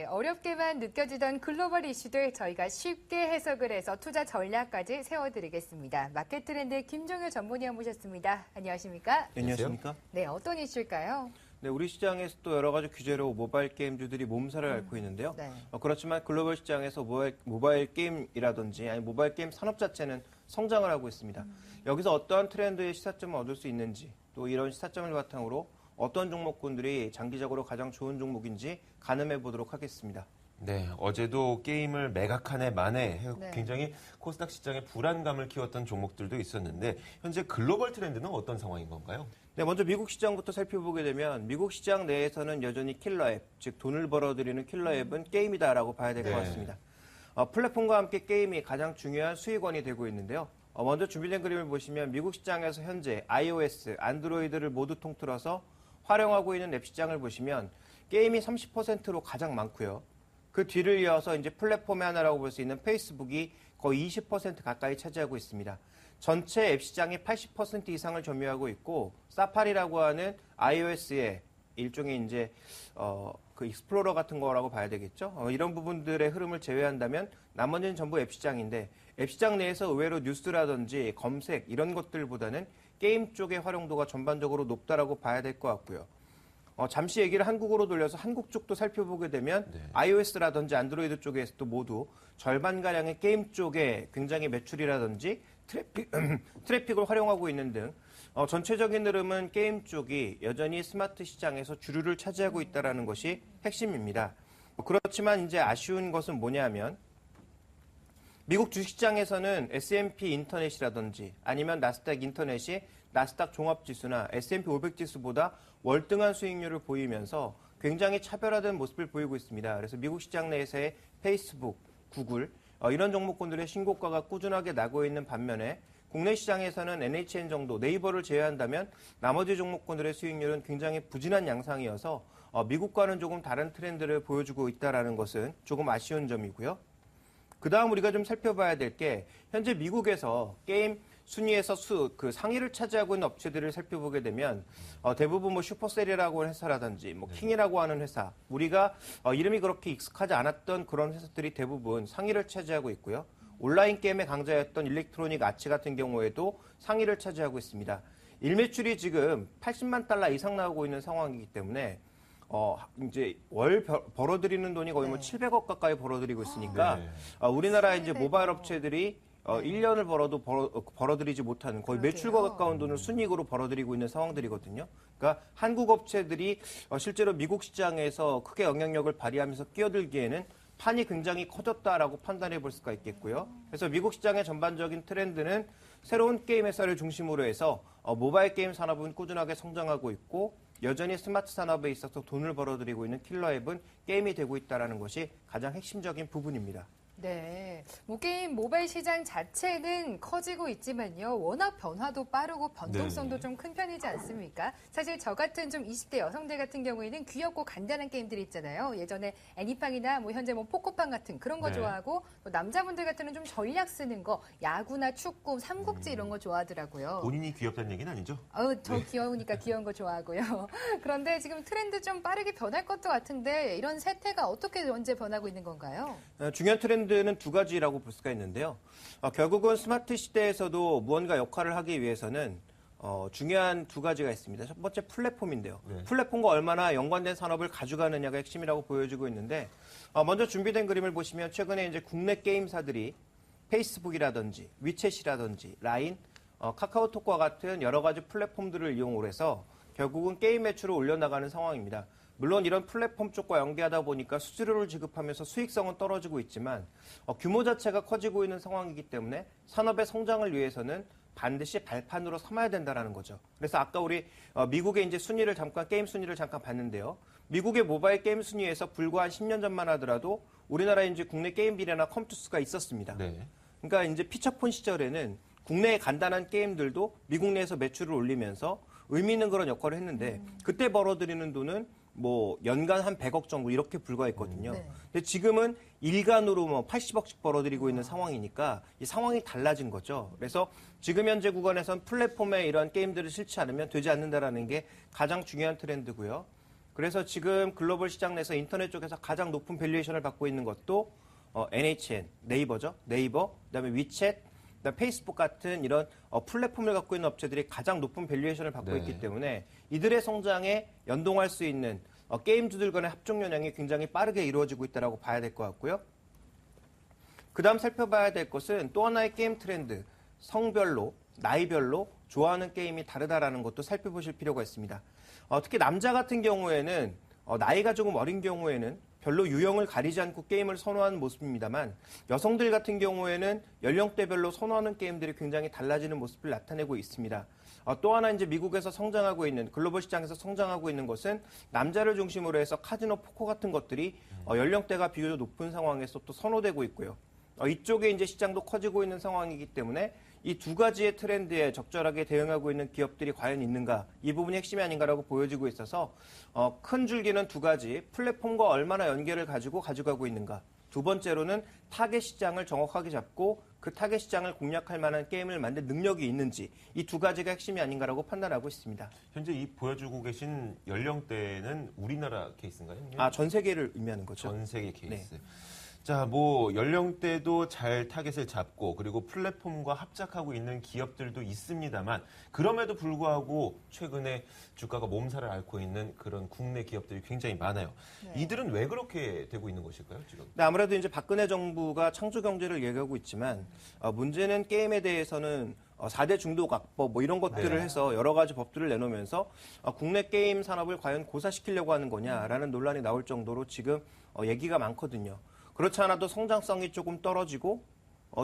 어렵게만 느껴지던 글로벌 이슈들 저희가 쉽게 해석을 해서 투자 전략까지 세워드리겠습니다. 마켓 트렌드 김종효 전문위원 모셨습니다. 안녕하십니까? 안녕하십니까? 네, 어떤 이슈일까요? 네, 우리 시장에서 또 여러 가지 규제로 모바일 게임주들이 몸살을 앓고 있는데요. 네. 그렇지만 글로벌 시장에서 모바일 게임이라든지 아니 모바일 게임 산업 자체는 성장을 하고 있습니다. 여기서 어떠한 트렌드의 시사점을 얻을 수 있는지 또 이런 시사점을 바탕으로 어떤 종목군들이 장기적으로 가장 좋은 종목인지 가늠해 보도록 하겠습니다. 네, 어제도 게임을 매각한 해 만에 네. 굉장히 코스닥 시장에 불안감을 키웠던 종목들도 있었는데 현재 글로벌 트렌드는 어떤 상황인 건가요? 네, 먼저 미국 시장부터 살펴보게 되면 미국 시장 내에서는 여전히 킬러 앱, 즉 돈을 벌어들이는 킬러 앱은 게임이다라고 봐야 될 것 네. 같습니다. 플랫폼과 함께 게임이 가장 중요한 수익원이 되고 있는데요. 먼저 준비된 그림을 보시면 미국 시장에서 현재 iOS, 안드로이드를 모두 통틀어서 활용하고 있는 앱 시장을 보시면 게임이 30%로 가장 많고요. 그 뒤를 이어서 이제 플랫폼의 하나라고 볼 수 있는 페이스북이 거의 20% 가까이 차지하고 있습니다. 전체 앱 시장의 80% 이상을 점유하고 있고 사파리라고 하는 iOS의 일종의 이제 그 익스플로러 같은 거라고 봐야 되겠죠. 이런 부분들의 흐름을 제외한다면 나머지는 전부 앱 시장인데 앱 시장 내에서 의외로 뉴스라든지 검색 이런 것들보다는 게임 쪽의 활용도가 전반적으로 높다라고 봐야 될 것 같고요. 잠시 얘기를 한국으로 돌려서 한국 쪽도 살펴보게 되면 네. iOS라든지 안드로이드 쪽에서도 모두 절반가량의 게임 쪽에 굉장히 매출이라든지 트래픽을 활용하고 있는 등 전체적인 흐름은 게임 쪽이 여전히 스마트 시장에서 주류를 차지하고 있다는 것이 핵심입니다. 그렇지만 이제 아쉬운 것은 뭐냐면 미국 주식시장에서는 S&P 인터넷이라든지 아니면 나스닥 인터넷이 나스닥 종합지수나 S&P 500지수보다 월등한 수익률을 보이면서 굉장히 차별화된 모습을 보이고 있습니다. 그래서 미국 시장 내에서의 페이스북, 구글 이런 종목군들의 신고가가 꾸준하게 나고 있는 반면에 국내 시장에서는 NHN 정도 네이버를 제외한다면 나머지 종목군들의 수익률은 굉장히 부진한 양상이어서 미국과는 조금 다른 트렌드를 보여주고 있다는 것은 조금 아쉬운 점이고요. 그 다음 우리가 좀 살펴봐야 될 게 현재 미국에서 게임 순위에서 그 상위를 차지하고 있는 업체들을 살펴보게 되면 대부분 뭐 슈퍼셀이라고 하는 회사라든지 뭐 킹이라고 하는 회사 우리가 이름이 그렇게 익숙하지 않았던 그런 회사들이 대부분 상위를 차지하고 있고요. 온라인 게임의 강자였던 일렉트로닉 아츠 같은 경우에도 상위를 차지하고 있습니다. 일매출이 지금 80만 달러 이상 나오고 있는 상황이기 때문에 이제 월 벌어들이는 돈이 거의 뭐 700억 가까이 벌어들이고 있으니까 네. 우리나라 이제 모바일 업체들이 1년을 벌어도 벌어들이지 못하는 거의 매출과 가까운 돈을 순이익으로 벌어들이고 있는 상황들이거든요. 그러니까 한국 업체들이 실제로 미국 시장에서 크게 영향력을 발휘하면서 끼어들기에는 판이 굉장히 커졌다라고 판단해 볼 수가 있겠고요. 그래서 미국 시장의 전반적인 트렌드는 새로운 게임 회사를 중심으로 해서 모바일 게임 산업은 꾸준하게 성장하고 있고 여전히 스마트 산업에 있어서 돈을 벌어들이고 있는 킬러 앱은 게임이 되고 있다는 것이 가장 핵심적인 부분입니다. 네, 뭐 게임 모바일 시장 자체는 커지고 있지만요. 워낙 변화도 빠르고 변동성도 네. 좀 큰 편이지 않습니까? 사실 저 같은 좀 20대 여성들 같은 경우에는 귀엽고 간단한 게임들이 있잖아요. 예전에 애니팡이나 뭐 현재 뭐 포코팡 같은 그런 거 네. 좋아하고 또 남자분들 같은 좀 전략 쓰는 거 야구나 축구, 삼국지 이런 거 좋아하더라고요. 본인이 귀엽다는 얘기는 아니죠? 저 귀여우니까 귀여운 거 좋아하고요. 그런데 지금 트렌드 좀 빠르게 변할 것도 같은데 이런 세태가 어떻게 언제 변하고 있는 건가요? 중요한 트렌드는 두 가지라고 볼 수가 있는데요. 결국은 스마트 시대에서도 무언가 역할을 하기 위해서는 중요한 두 가지가 있습니다. 첫 번째 플랫폼인데요. 네. 플랫폼과 얼마나 연관된 산업을 가져가느냐가 핵심이라고 보여지고 있는데 먼저 준비된 그림을 보시면 최근에 이제 국내 게임사들이 페이스북이라든지 위챗이라든지 라인, 카카오톡과 같은 여러 가지 플랫폼들을 이용을 해서 결국은 게임 매출을 올려나가는 상황입니다. 물론 이런 플랫폼 쪽과 연계하다 보니까 수수료를 지급하면서 수익성은 떨어지고 있지만 규모 자체가 커지고 있는 상황이기 때문에 산업의 성장을 위해서는 반드시 발판으로 삼아야 된다는 거죠. 그래서 아까 우리 미국의 이제 순위를 게임 순위를 잠깐 봤는데요. 미국의 모바일 게임 순위에서 불과 한 10년 전만 하더라도 우리나라에 이제 국내 게임 비례나 컴투스가 있었습니다. 네. 그러니까 이제 피처폰 시절에는 국내의 간단한 게임들도 미국 내에서 매출을 올리면서 의미 있는 그런 역할을 했는데 그때 벌어들이는 돈은 뭐 연간 한 100억 정도 이렇게 불과했거든요. 네. 근데 지금은 일간으로 뭐 80억씩 벌어들이고 있는 상황이니까 이 상황이 달라진 거죠. 그래서 지금 현재 구간에선 플랫폼에 이런 게임들을 실지 않으면 되지 않는다라는 게 가장 중요한 트렌드고요. 그래서 지금 글로벌 시장 내에서 인터넷 쪽에서 가장 높은 밸류에이션을 받고 있는 것도 NHN, 네이버죠. 네이버, 그다음에 위챗, 그다음에 페이스북 같은 이런 플랫폼을 갖고 있는 업체들이 가장 높은 밸류에이션을 받고 네. 있기 때문에 이들의 성장에 연동할 수 있는 게임주들 간의 합종 영향이 굉장히 빠르게 이루어지고 있다고 봐야 될 것 같고요. 그다음 살펴봐야 될 것은 또 하나의 게임 트렌드, 성별로, 나이별로 좋아하는 게임이 다르다라는 것도 살펴보실 필요가 있습니다. 특히 남자 같은 경우에는 나이가 조금 어린 경우에는 별로 유형을 가리지 않고 게임을 선호하는 모습입니다만 여성들 같은 경우에는 연령대별로 선호하는 게임들이 굉장히 달라지는 모습을 나타내고 있습니다. 또 하나 이제 미국에서 성장하고 있는 글로벌 시장에서 성장하고 있는 것은 남자를 중심으로 해서 카지노, 포커 같은 것들이 연령대가 비교적 높은 상황에서 또 선호되고 있고요. 이쪽에 이제 시장도 커지고 있는 상황이기 때문에 이 두 가지의 트렌드에 적절하게 대응하고 있는 기업들이 과연 있는가, 이 부분이 핵심이 아닌가라고 보여지고 있어서 큰 줄기는 두 가지, 플랫폼과 얼마나 연계를 가지고 가져가고 있는가. 두 번째로는 타겟 시장을 정확하게 잡고 그 타겟 시장을 공략할 만한 게임을 만들 능력이 있는지, 이 두 가지가 핵심이 아닌가라고 판단하고 있습니다. 현재 이 보여주고 계신 연령대는 우리나라 케이스인가요? 전 세계를 의미하는 거죠. 전 세계 케이스. 자, 뭐 연령대도 잘 타겟을 잡고 그리고 플랫폼과 합작하고 있는 기업들도 있습니다만 그럼에도 불구하고 최근에 주가가 몸살을 앓고 있는 그런 국내 기업들이 굉장히 많아요. 네. 이들은 왜 그렇게 되고 있는 것일까요, 지금? 네, 아무래도 이제 박근혜 정부가 창조 경제를 얘기하고 있지만 문제는 게임에 대해서는 4대 중도각법 뭐 이런 것들을 네. 해서 여러 가지 법들을 내놓으면서 국내 게임 산업을 과연 고사시키려고 하는 거냐라는 논란이 나올 정도로 지금 얘기가 많거든요. 그렇지 않아도 성장성이 조금 떨어지고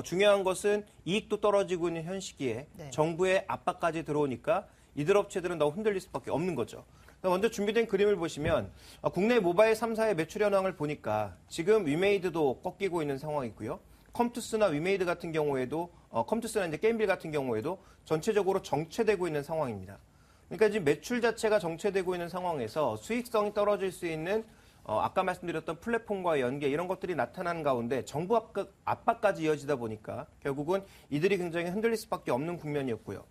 중요한 것은 이익도 떨어지고 있는 현 시기에 네. 정부의 압박까지 들어오니까 이들 업체들은 너무 흔들릴 수밖에 없는 거죠. 먼저 준비된 그림을 보시면 국내 모바일 3사의 매출 현황을 보니까 지금 위메이드도 꺾이고 있는 상황이고요. 컴투스나 위메이드 같은 경우에도 컴투스나 이제 게임빌 같은 경우에도 전체적으로 정체되고 있는 상황입니다. 그러니까 지금 매출 자체가 정체되고 있는 상황에서 수익성이 떨어질 수 있는 아까 말씀드렸던 플랫폼과의 연계 이런 것들이 나타나는 가운데 정부 압박까지 이어지다 보니까 결국은 이들이 굉장히 흔들릴 수밖에 없는 국면이었고요.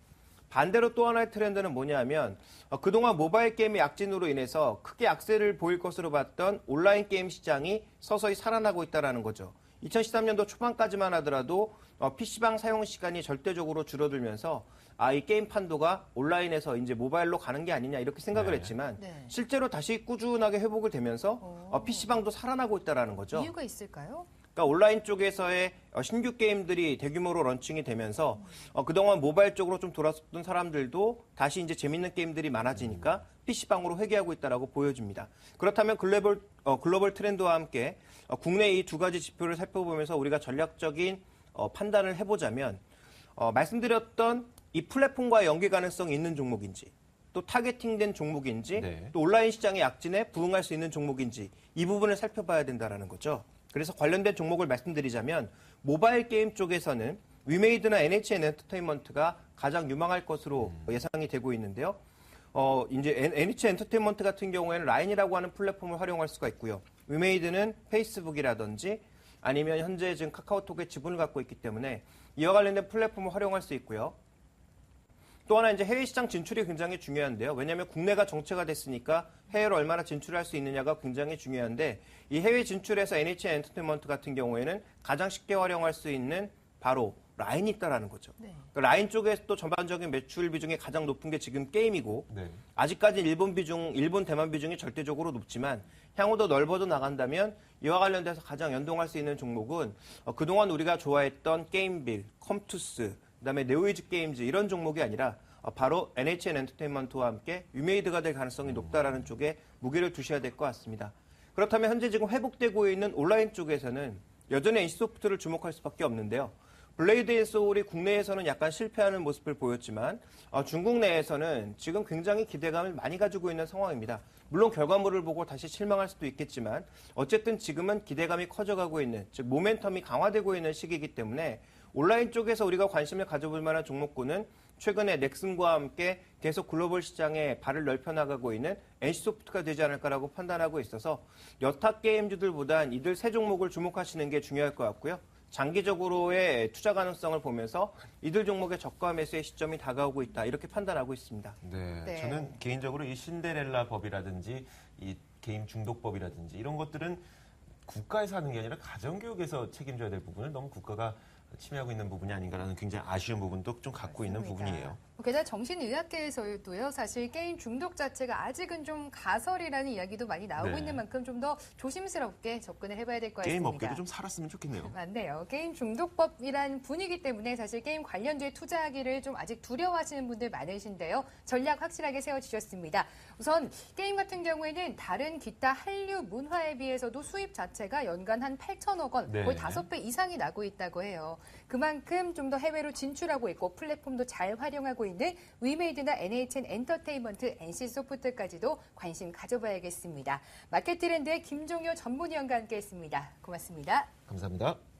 반대로 또 하나의 트렌드는 뭐냐면 그동안 모바일 게임의 약진으로 인해서 크게 악세를 보일 것으로 봤던 온라인 게임 시장이 서서히 살아나고 있다는 거죠. 2013년도 초반까지만 하더라도 PC방 사용 시간이 절대적으로 줄어들면서 이 게임 판도가 온라인에서 이제 모바일로 가는 게 아니냐 이렇게 생각을 네. 했지만 네. 실제로 다시 꾸준하게 회복을 되면서 PC방도 살아나고 있다는 거죠. 이유가 있을까요? 그러니까 온라인 쪽에서의 신규 게임들이 대규모로 런칭이 되면서 그동안 모바일 쪽으로 좀 돌았었던 사람들도 다시 이제 재밌는 게임들이 많아지니까 PC방으로 회귀하고 있다라고 보여집니다. 그렇다면 글로벌 트렌드와 함께 국내 이 두 가지 지표를 살펴보면서 우리가 전략적인 판단을 해보자면 말씀드렸던 이 플랫폼과의 연계 가능성이 있는 종목인지 또 타겟팅된 종목인지 네. 또 온라인 시장의 약진에 부응할 수 있는 종목인지 이 부분을 살펴봐야 된다는 거죠. 그래서 관련된 종목을 말씀드리자면 모바일 게임 쪽에서는 위메이드나 NHN 엔터테인먼트가 가장 유망할 것으로 예상이 되고 있는데요. 이제 NHN 엔터테인먼트 같은 경우에는 라인이라고 하는 플랫폼을 활용할 수가 있고요. 위메이드는 페이스북이라든지 아니면 현재 지금 카카오톡의 지분을 갖고 있기 때문에 이와 관련된 플랫폼을 활용할 수 있고요. 또 하나 이제 해외 시장 진출이 굉장히 중요한데요. 왜냐하면 국내가 정체가 됐으니까 해외로 얼마나 진출할 수 있느냐가 굉장히 중요한데 이 해외 진출에서 NHN 엔터테인먼트 같은 경우에는 가장 쉽게 활용할 수 있는 바로 라인이 있다라는 거죠. 네. 그러니까 라인 쪽에서 또 전반적인 매출 비중이 가장 높은 게 지금 게임이고 네. 아직까지 일본, 대만 비중이 절대적으로 높지만 향후 더 넓어져 나간다면 이와 관련돼서 가장 연동할 수 있는 종목은 그동안 우리가 좋아했던 게임빌, 컴투스, 그다음에 네오이즈 게임즈 이런 종목이 아니라 바로 NHN 엔터테인먼트와 함께 위메이드가 될 가능성이 높다라는 쪽에 무게를 두셔야 될 것 같습니다. 그렇다면 현재 지금 회복되고 있는 온라인 쪽에서는 여전히 NC소프트를 주목할 수밖에 없는데요. 블레이드 앤 소울이 국내에서는 약간 실패하는 모습을 보였지만 중국 내에서는 지금 굉장히 기대감을 많이 가지고 있는 상황입니다. 물론 결과물을 보고 다시 실망할 수도 있겠지만 어쨌든 지금은 기대감이 커져가고 있는, 즉 모멘텀이 강화되고 있는 시기이기 때문에 온라인 쪽에서 우리가 관심을 가져볼 만한 종목군은 최근에 넥슨과 함께 계속 글로벌 시장에 발을 넓혀나가고 있는 NC소프트가 되지 않을까라고 판단하고 있어서 여타 게임주들보단 이들 세 종목을 주목하시는 게 중요할 것 같고요. 장기적으로의 투자 가능성을 보면서 이들 종목의 저가 매수의 시점이 다가오고 있다. 이렇게 판단하고 있습니다. 네, 네. 저는 개인적으로 이 신데렐라 법이라든지 이 게임 중독법이라든지 이런 것들은 국가에서 하는 게 아니라 가정교육에서 책임져야 될 부분을 너무 국가가 침해하고 있는 부분이 아닌가라는 굉장히 아쉬운 부분도 좀 갖고 있는 맞습니다. 부분이에요. 게다가 정신의학계에서도요, 사실 게임 중독 자체가 아직은 좀 가설이라는 이야기도 많이 나오고 네. 있는 만큼 좀 더 조심스럽게 접근을 해봐야 될 것 같습니다. 게임 업계도 좀 살았으면 좋겠네요. 맞네요. 게임 중독법이란 분위기 때문에 사실 게임 관련주에 투자하기를 좀 아직 두려워하시는 분들 많으신데요. 전략 확실하게 세워주셨습니다. 우선 게임 같은 경우에는 다른 기타 한류 문화에 비해서도 수입 자체가 연간 한 8천억 원, 네. 거의 5배 이상이 나고 있다고 해요. 그만큼 좀 더 해외로 진출하고 있고 플랫폼도 잘 활용하고 있는 위메이드나 NHN 엔터테인먼트, NC소프트까지도 관심 가져봐야겠습니다. 마켓 트렌드의 김종효 전문위원과 함께했습니다. 고맙습니다. 감사합니다.